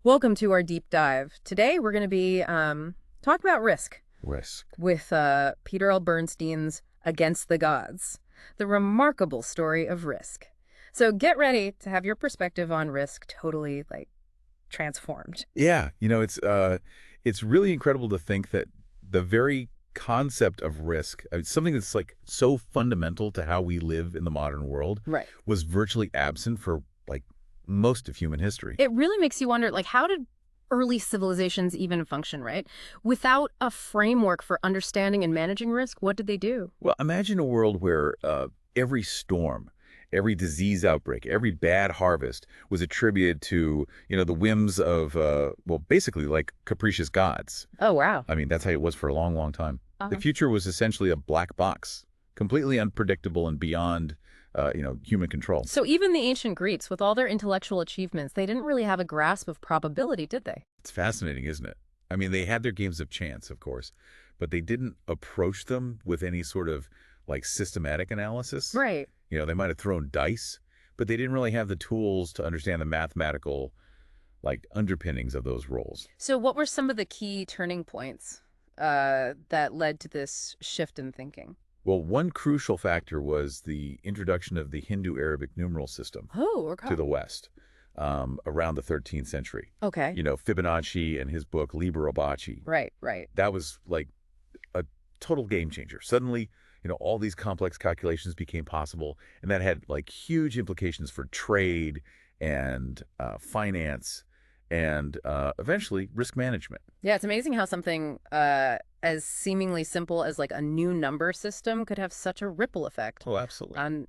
Welcome to our deep dive. Today we're going to be talking about risk. Risk. With Peter L. Bernstein's Against the Gods, the remarkable story of risk. So get ready to have your perspective on risk totally, transformed. Yeah, it's really incredible to think that the very concept of risk, something that's so fundamental to how we live in the modern world, Right. was virtually absent for most of human history. It really makes you wonder, how did early civilizations even function, right? Without a framework for understanding and managing risk, what did they do? Well, imagine a world where every storm, every disease outbreak, every bad harvest was attributed to, the whims of, basically capricious gods. Oh, wow. I mean, that's how it was for a long, long time. The future was essentially a black box, completely unpredictable and beyond human control. So even the ancient Greeks, with all their intellectual achievements, they didn't really have a grasp of probability, did they? It's fascinating, isn't it? I mean, they had their games of chance, of course, but they didn't approach them with any sort of systematic analysis. Right. They might have thrown dice, but they didn't really have the tools to understand the mathematical underpinnings of those roles. So what were some of the key turning points that led to this shift in thinking? Well, one crucial factor was the introduction of the Hindu-Arabic numeral system to the West around the 13th century. Okay. Fibonacci and his book Liber Abaci. Right, right. That was a total game changer. Suddenly, all these complex calculations became possible, and that had huge implications for trade and finance and eventually risk management. Yeah, it's amazing how something as seemingly simple as a new number system could have such a ripple effect. Oh, absolutely. On,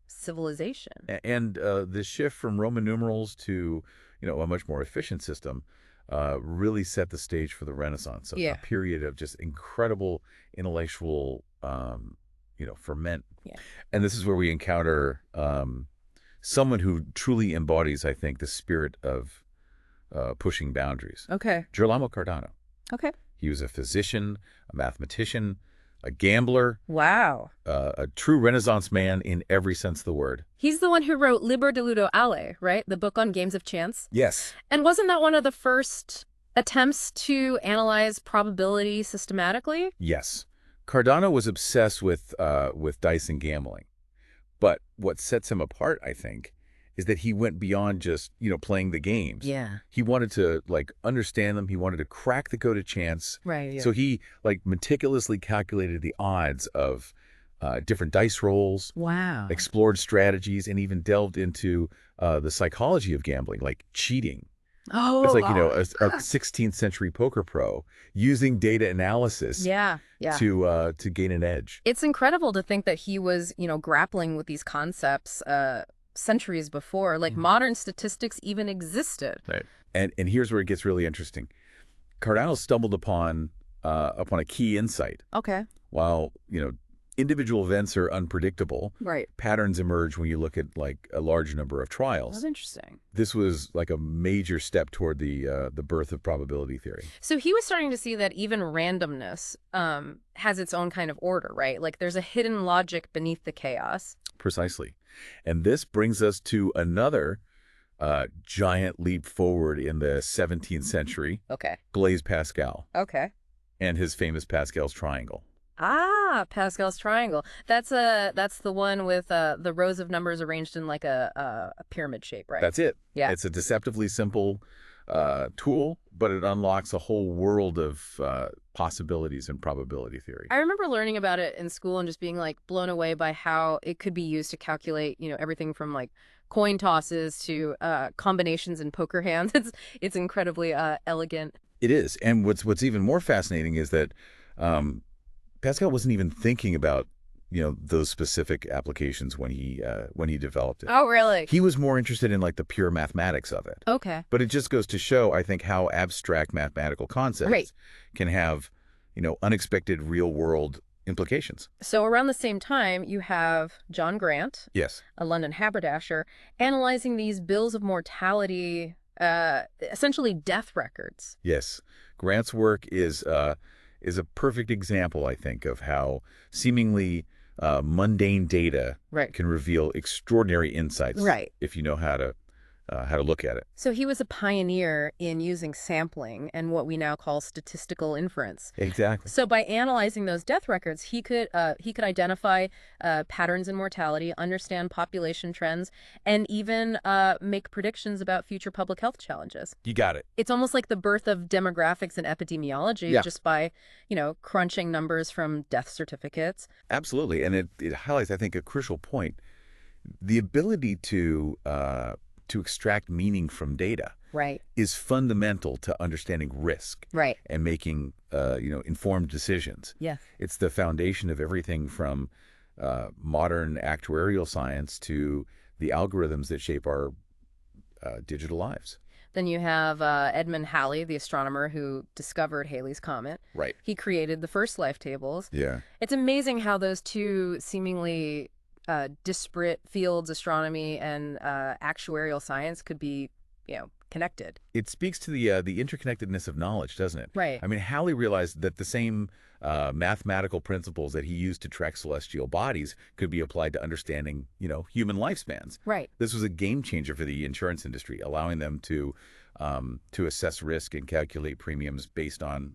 civilization. And the shift from Roman numerals to, a much more efficient system really set the stage for the Renaissance, a period of just incredible intellectual, ferment. Yeah. And this is where we encounter someone who truly embodies, I think, the spirit of pushing boundaries. Okay. Girolamo Cardano. Okay. He was a physician, a mathematician, a gambler. Wow. A true Renaissance man in every sense of the word. He's the one who wrote Liber de Ludo Alle, right? The book on games of chance. Yes. And wasn't that one of the first attempts to analyze probability systematically? Yes. Cardano was obsessed with dice and gambling. But what sets him apart, I think, is that he went beyond just, playing the games. Yeah. He wanted to, understand them. He wanted to crack the code of chance. Right. Yeah. So he, meticulously calculated the odds of different dice rolls. Wow. Explored strategies, and even delved into the psychology of gambling, like cheating. Oh, it's a 16th century poker pro using data analysis to gain an edge. It's incredible to think that he was, grappling with these concepts centuries before, modern statistics even existed. Right. And here's where it gets really interesting. Cardano stumbled upon a key insight. Okay. While, individual events are unpredictable, right, patterns emerge when you look at a large number of trials. That's interesting. This was a major step toward the birth of probability theory. So he was starting to see that even randomness has its own kind of order, right? There's a hidden logic beneath the chaos. Precisely. And this brings us to another giant leap forward in the 17th century. Okay. Blaise Pascal. Okay. And his famous Pascal's triangle. Ah, Pascal's triangle. That's the one with the rows of numbers arranged in a pyramid shape, right? That's it. Yeah. It's a deceptively simple tool, but it unlocks a whole world of possibilities in probability theory. I remember learning about it in school and just being blown away by how it could be used to calculate, everything from coin tosses to combinations in poker hands. It's incredibly elegant. It is. And what's even more fascinating is that Pascal wasn't even thinking about, those specific applications when he developed it. Oh, really? He was more interested in the pure mathematics of it. Okay. But it just goes to show, I think, how abstract mathematical concepts can have, unexpected real world implications. So around the same time, you have John Grant, yes, a London haberdasher, analyzing these bills of mortality, essentially death records. Yes. Grant's work is a perfect example, I think, of how seemingly mundane data can reveal extraordinary insights if you know how to how to look at it. So he was a pioneer in using sampling and what we now call statistical inference. Exactly. So by analyzing those death records, he could identify patterns in mortality, understand population trends, and even make predictions about future public health challenges. You got it. It's almost like the birth of demographics and epidemiology just by, crunching numbers from death certificates. Absolutely. And it highlights, I think, a crucial point. The ability to extract meaning from data is fundamental to understanding risk and making informed decisions. Yeah. It's the foundation of everything from modern actuarial science to the algorithms that shape our digital lives. Then you have Edmund Halley, the astronomer who discovered Halley's Comet. Right. He created the first life tables. Yeah. It's amazing how those two seemingly disparate fields, astronomy and actuarial science, could be, connected. It speaks to the interconnectedness of knowledge, doesn't it? Right. I mean, Halley realized that the same mathematical principles that he used to track celestial bodies could be applied to understanding, human lifespans. Right. This was a game changer for the insurance industry, allowing them to assess risk and calculate premiums based on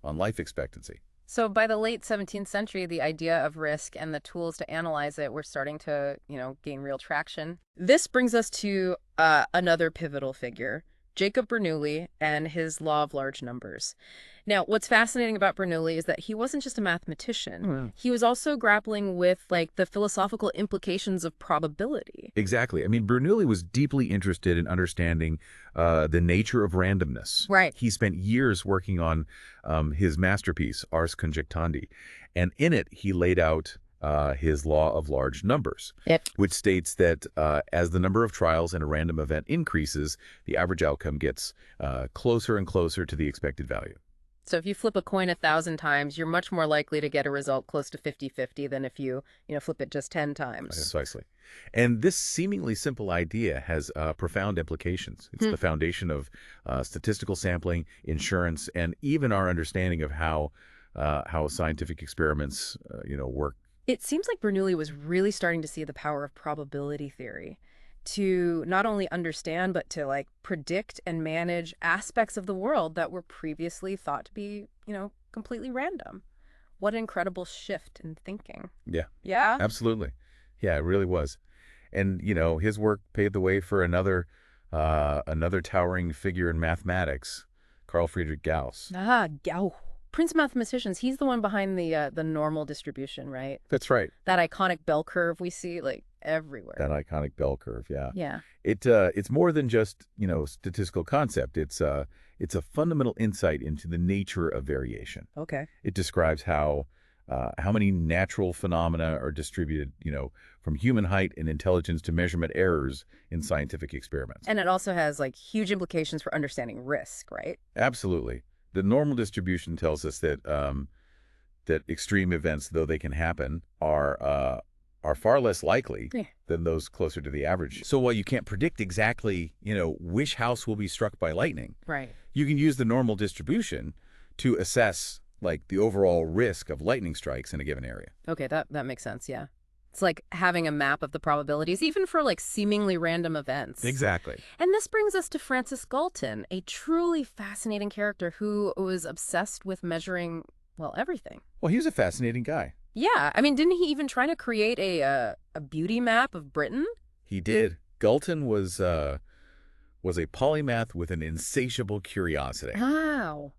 life expectancy. So by the late 17th century, the idea of risk and the tools to analyze it were starting to, gain real traction. This brings us to another pivotal figure, Jacob Bernoulli and his law of large numbers. Now, what's fascinating about Bernoulli is that he wasn't just a mathematician. He was also grappling with, the philosophical implications of probability. Exactly. I mean, Bernoulli was deeply interested in understanding the nature of randomness. Right. He spent years working on his masterpiece, Ars Conjectandi, and in it, he laid out his law of large numbers, which states that as the number of trials in a random event increases, the average outcome gets closer and closer to the expected value. So if you flip a coin 1,000 times, you're much more likely to get a result close to 50-50 than if you, flip it just 10 times. Precisely. And this seemingly simple idea has profound implications. It's the foundation of statistical sampling, insurance, and even our understanding of how scientific experiments, work. It seems like Bernoulli was really starting to see the power of probability theory to not only understand, but to predict and manage aspects of the world that were previously thought to be, completely random. What an incredible shift in thinking. Yeah. Yeah? Absolutely. Yeah, it really was. And, his work paved the way for another towering figure in mathematics, Carl Friedrich Gauss. Gauss. Prince of mathematicians, he's the one behind the normal distribution, right? That's right. That iconic bell curve we see everywhere. That iconic bell curve, yeah. Yeah. It's more than just, statistical concept. It's a fundamental insight into the nature of variation. Okay. It describes how many natural phenomena are distributed, from human height and intelligence to measurement errors in scientific experiments. And it also has huge implications for understanding risk, right? Absolutely. The normal distribution tells us that that extreme events, though they can happen, are far less likely than those closer to the average. So while you can't predict exactly, which house will be struck by lightning, right, you can use the normal distribution to assess the overall risk of lightning strikes in a given area. Okay, that makes sense. Yeah. It's like having a map of the probabilities, even for seemingly random events. Exactly. And this brings us to Francis Galton, a truly fascinating character who was obsessed with measuring, everything. Well, he was a fascinating guy. Yeah. I mean, didn't he even try to create a beauty map of Britain? He did. Galton was a polymath with an insatiable curiosity. Wow.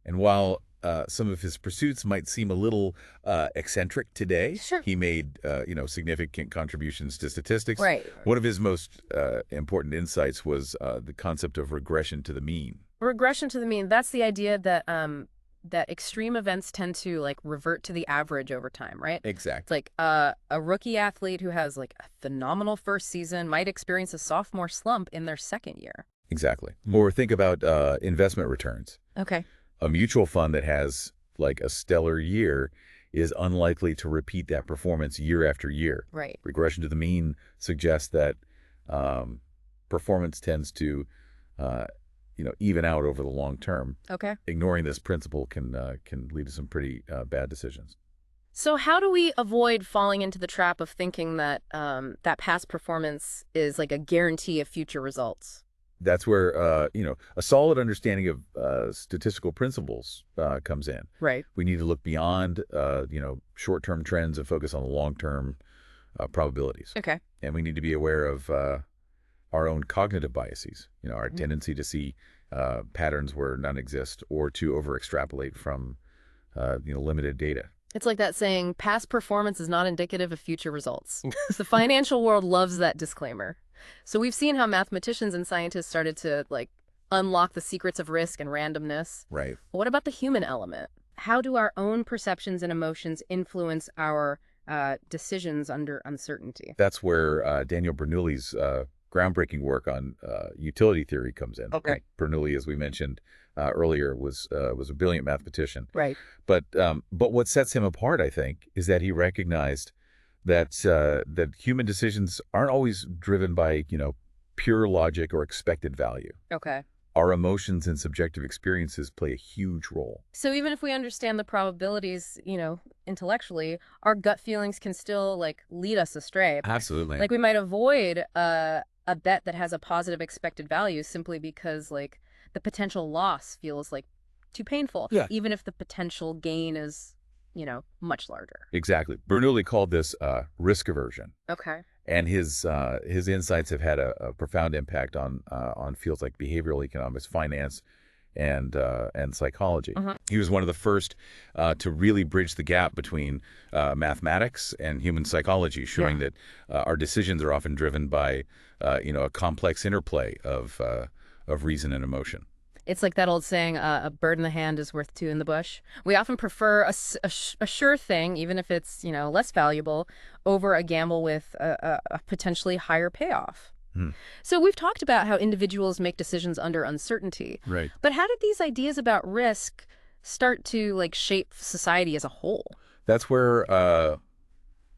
And while some of his pursuits might seem a little eccentric today, sure, he made significant contributions to statistics. Right. One of his most important insights was the concept of regression to the mean. Regression to the mean, that's the idea that that extreme events tend to revert to the average over time, right? Exactly. It's a rookie athlete who has a phenomenal first season might experience a sophomore slump in their second year. Exactly. Or think about investment returns. Okay. A mutual fund that has a stellar year is unlikely to repeat that performance year after year. Right. Regression to the mean suggests that performance tends to even out over the long term. Okay. Ignoring this principle can lead to some pretty bad decisions. So how do we avoid falling into the trap of thinking that that past performance is like a guarantee of future results? That's where, a solid understanding of statistical principles comes in. Right. We need to look beyond, short-term trends and focus on the long-term probabilities. Okay. And we need to be aware of our own cognitive biases, our tendency to see patterns where none exist or to over-extrapolate from, limited data. It's like that saying, past performance is not indicative of future results. The financial world loves that disclaimer. So we've seen how mathematicians and scientists started to, unlock the secrets of risk and randomness. Right. But what about the human element? How do our own perceptions and emotions influence our decisions under uncertainty? That's where Daniel Bernoulli's groundbreaking work on utility theory comes in. Okay. Bernoulli, as we mentioned earlier, was a brilliant mathematician. Right. But what sets him apart, I think, is that he recognized that human decisions aren't always driven by pure logic or expected value. Okay. Our emotions and subjective experiences play a huge role. So even if we understand the probabilities, intellectually, our gut feelings can still lead us astray. Absolutely. We might avoid a bet that has a positive expected value simply because the potential loss feels too painful. Yeah. Even if the potential gain is, much larger. Exactly. Bernoulli called this risk aversion. Okay. And his insights have had a profound impact on fields like behavioral economics, finance, and psychology. He was one of the first to really bridge the gap between mathematics and human psychology, showing that our decisions are often driven by a complex interplay of reason and emotion. It's like that old saying, a bird in the hand is worth two in the bush. We often prefer a sure thing, even if it's, less valuable, over a gamble with a potentially higher payoff. So we've talked about how individuals make decisions under uncertainty. Right. But how did these ideas about risk start to shape society as a whole? That's where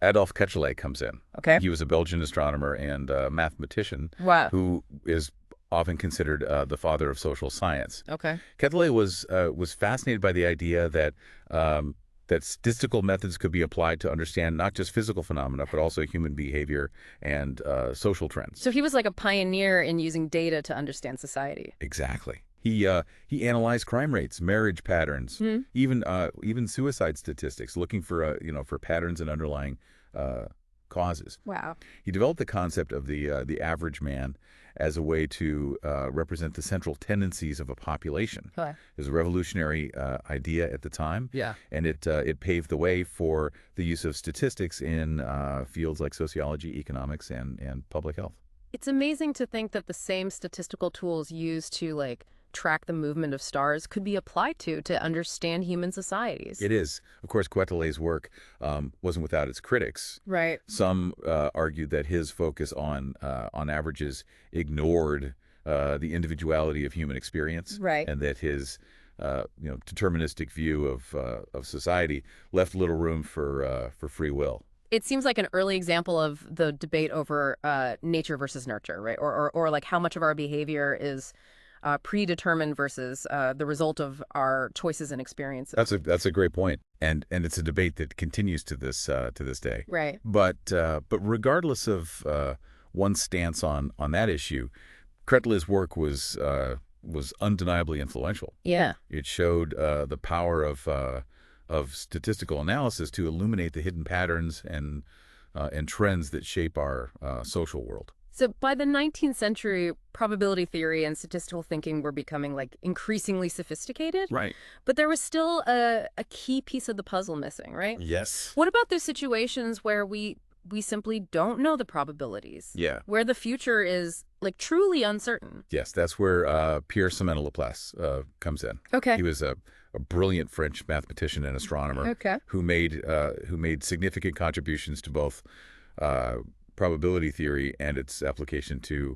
Adolphe Quetelet comes in. Okay. He was a Belgian astronomer and mathematician. Wow. Who is often considered the father of social science. Okay. Quetelet was fascinated by the idea that that statistical methods could be applied to understand not just physical phenomena, but also human behavior and social trends. So he was like a pioneer in using data to understand society. Exactly. He analyzed crime rates, marriage patterns, even suicide statistics, looking for for patterns and underlying causes. Wow. He developed the concept of the average man as a way to represent the central tendencies of a population. Okay. It was a revolutionary idea at the time. Yeah. And it paved the way for the use of statistics in fields like sociology, economics, and public health. It's amazing to think that the same statistical tools used to track the movement of stars could be applied to understand human societies. It is. Of course, Quetelet's work wasn't without its critics. Right. Some argued that his focus on averages ignored the individuality of human experience. Right. And that his deterministic view of society left little room for free will. It seems like an early example of the debate over nature versus nurture, right? Or how much of our behavior is predetermined versus the result of our choices and experiences. That's a great point, and it's a debate that continues to this day. Right. But regardless of one's stance on that issue, Quetelet's work was undeniably influential. Yeah. It showed the power of statistical analysis to illuminate the hidden patterns and trends that shape our social world. So by the 19th century, probability theory and statistical thinking were becoming increasingly sophisticated. Right. But there was still a key piece of the puzzle missing, right? Yes. What about those situations where we simply don't know the probabilities? Yeah. Where the future is truly uncertain. Yes, that's where Pierre Semène-Laplace comes in. Okay. He was a brilliant French mathematician and astronomer who made significant contributions to both probability theory and its application to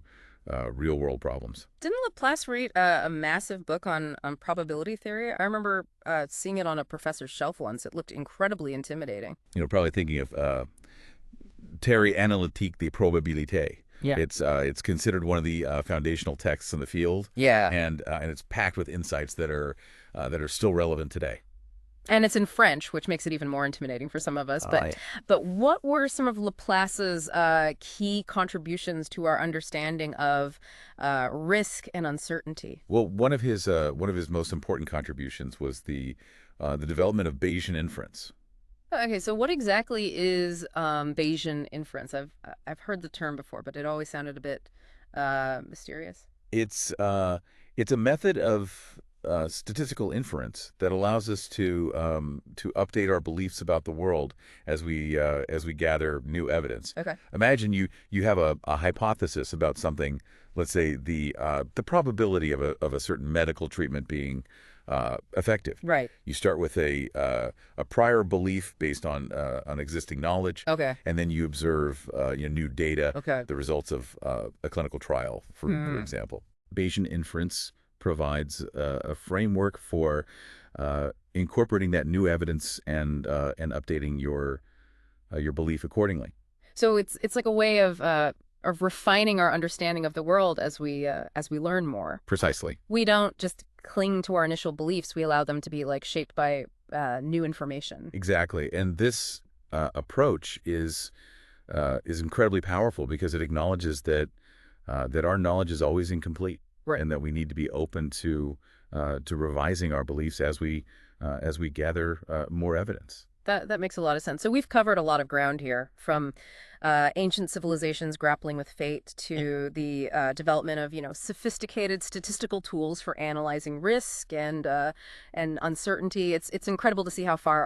real-world problems. Didn't Laplace write a massive book on probability theory? I remember seeing it on a professor's shelf once. It looked incredibly intimidating. Probably thinking of Théorie analytique des probabilités. Yeah. It's considered one of the foundational texts in the field. Yeah. And it's packed with insights that are still relevant today. And it's in French, which makes it even more intimidating for some of us. But what were some of Laplace's key contributions to our understanding of risk and uncertainty? Well, one of his most important contributions was the development of Bayesian inference. Okay, so what exactly is Bayesian inference? I've heard the term before, but it always sounded a bit mysterious. It's a method of statistical inference that allows us to update our beliefs about the world as we gather new evidence. Okay. Imagine you have a hypothesis about something. Let's say the probability of a certain medical treatment being effective. Right. You start with a prior belief based on existing knowledge. Okay. And then you observe new data. Okay. The results of a clinical trial, for example. Bayesian inference provides a framework for incorporating that new evidence and updating your belief accordingly. So it's like a way of refining our understanding of the world as we learn more. Precisely. We don't just cling to our initial beliefs. We allow them to be like shaped by new information. Exactly. And this approach is incredibly powerful because it acknowledges that our knowledge is always incomplete. Right. And that we need to be open to revising our beliefs as we gather more evidence. That makes a lot of sense. So we've covered a lot of ground here, from ancient civilizations grappling with fate to the development of sophisticated statistical tools for analyzing risk and uncertainty. It's incredible to see how far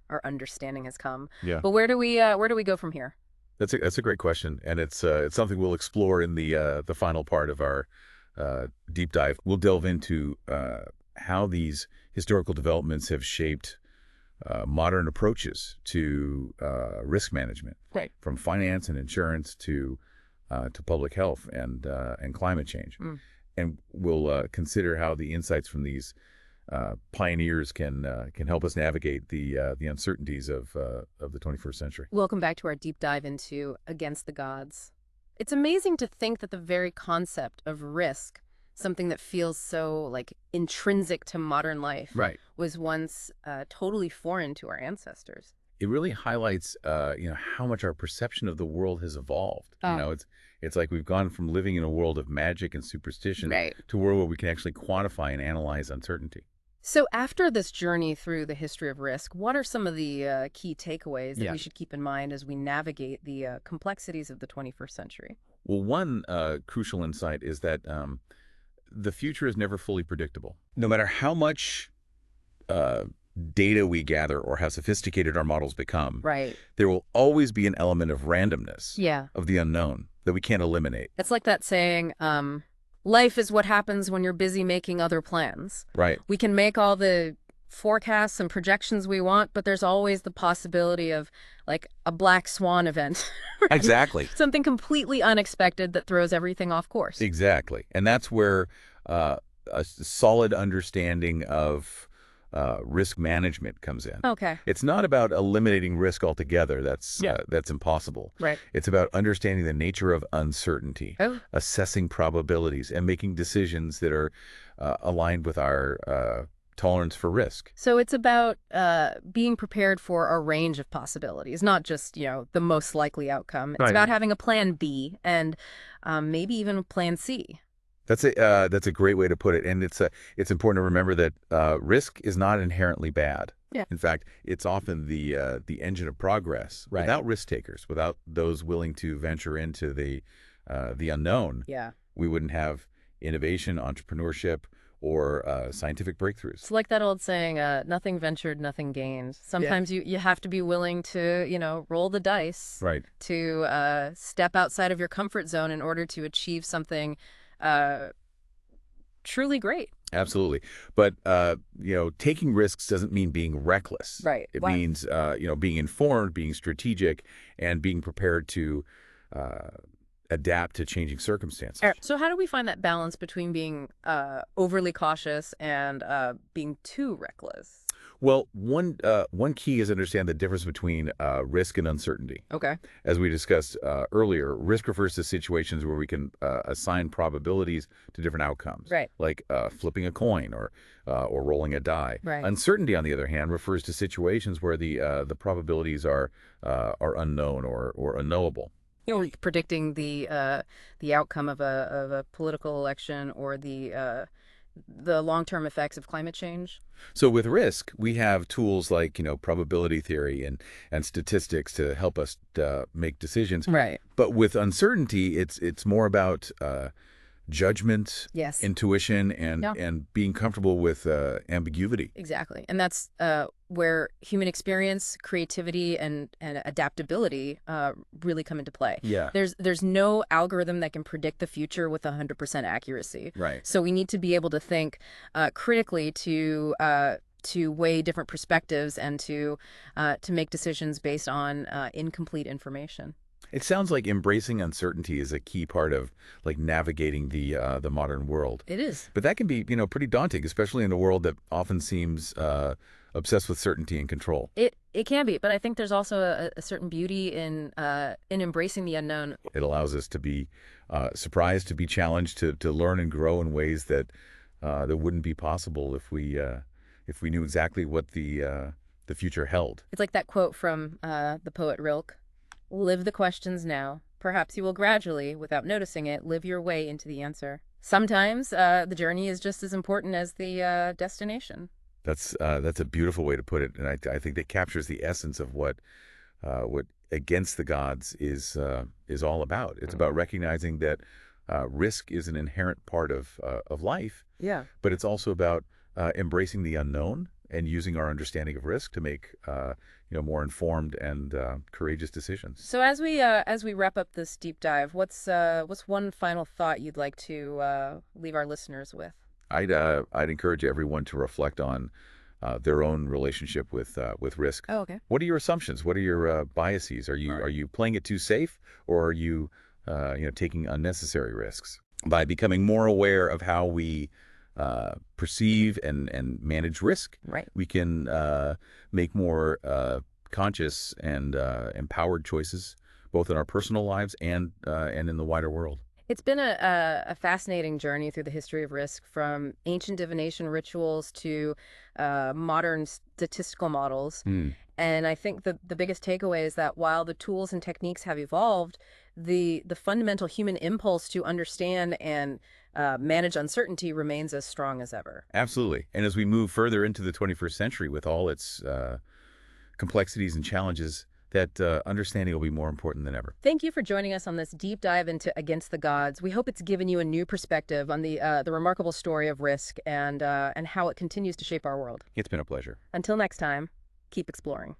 our understanding has come. Yeah. But where do we go from here? That's a great question, and it's something we'll explore in the final part of our deep dive. We'll delve into how these historical developments have shaped modern approaches to risk management, right, from finance and insurance to public health and climate change. And we'll consider how the insights from these pioneers can help us navigate the uncertainties of the 21st century. Welcome back to our deep dive into Against the Gods. It's amazing to think that the very concept of risk, something that feels so like intrinsic to modern life, right, was once totally foreign to our ancestors. It really highlights how much our perception of the world has evolved. It's like we've gone from living in a world of magic and superstition, right, to a world where we can actually quantify and analyze uncertainty. So after this journey through the history of risk, what are some of the key takeaways that we should keep in mind as we navigate the complexities of the 21st century? Well, one crucial insight is that the future is never fully predictable. No matter how much data we gather or how sophisticated our models become, right, there will always be an element of randomness, of the unknown, that we can't eliminate. It's like that saying, life is what happens when you're busy making other plans. Right. We can make all the forecasts and projections we want, but there's always the possibility of like a black swan event. Right? Exactly. Something completely unexpected that throws everything off course. Exactly. And that's where a solid understanding of risk management comes in. Okay. It's not about eliminating risk altogether. That's impossible. Right. It's about understanding the nature of uncertainty, assessing probabilities, and making decisions that are aligned with our tolerance for risk. So it's about being prepared for a range of possibilities, not just, the most likely outcome. It's about having a plan B and maybe even a plan C. That's a great way to put it, and it's important to remember that risk is not inherently bad. Yeah. In fact, it's often the engine of progress. Right. Without risk takers, without those willing to venture into the unknown, we wouldn't have innovation, entrepreneurship, or scientific breakthroughs. It's like that old saying, nothing ventured, nothing gained. Sometimes you have to be willing to, roll the dice, right, to step outside of your comfort zone in order to achieve something truly great. Absolutely. But, taking risks doesn't mean being reckless. Right. It means, being informed, being strategic, and being prepared to adapt to changing circumstances. So how do we find that balance between being overly cautious and being too reckless? Well, one key is to understand the difference between risk and uncertainty. Okay. As we discussed earlier, risk refers to situations where we can assign probabilities to different outcomes, Right. like flipping a coin or rolling a die. Right. Uncertainty, on the other hand, refers to situations where the probabilities are unknown or unknowable. Like predicting the outcome of a political election or the long-term effects of climate change. So with risk, we have tools like, probability theory and statistics to help us make decisions. Right. But with uncertainty, it's more about judgment, Yes. intuition, Yeah. and being comfortable with ambiguity. Exactly. And that's where human experience, creativity, and adaptability really come into play. Yeah. There's no algorithm that can predict the future with 100% accuracy. Right. So we need to be able to think critically to weigh different perspectives and to make decisions based on incomplete information. It sounds like embracing uncertainty is a key part of navigating the modern world. It is. But that can be, pretty daunting, especially in a world that often seems obsessed with certainty and control. It can be, but I think there's also a certain beauty in embracing the unknown. It allows us to be surprised, to be challenged, to learn and grow in ways that wouldn't be possible if we knew exactly what the future held. It's like that quote from the poet Rilke. Live the questions now. Perhaps you will gradually, without noticing it, live your way into the answer. Sometimes the journey is just as important as the destination. That's a beautiful way to put it, and I think that captures the essence of what Against the Gods is all about. It's about recognizing that risk is an inherent part of life. Yeah. But it's also about embracing the unknown and using our understanding of risk to make more informed and courageous decisions. So as we wrap up this deep dive, what's one final thought you'd like to leave our listeners with? I'd encourage everyone to reflect on their own relationship with risk. Oh, okay. What are your assumptions? What are your biases? Are you playing it too safe, or are you taking unnecessary risks? By becoming more aware of how we perceive and manage risk, right, we can make more conscious and empowered choices, both in our personal lives and in the wider world. It's been a fascinating journey through the history of risk, from ancient divination rituals to modern statistical models. And I think the biggest takeaway is that while the tools and techniques have evolved, the fundamental human impulse to understand and manage uncertainty remains as strong as ever. Absolutely. And as we move further into the 21st century with all its complexities and challenges, that understanding will be more important than ever. Thank you for joining us on this deep dive into Against the Gods. We hope it's given you a new perspective on the remarkable story of risk and how it continues to shape our world. It's been a pleasure. Until next time, keep exploring.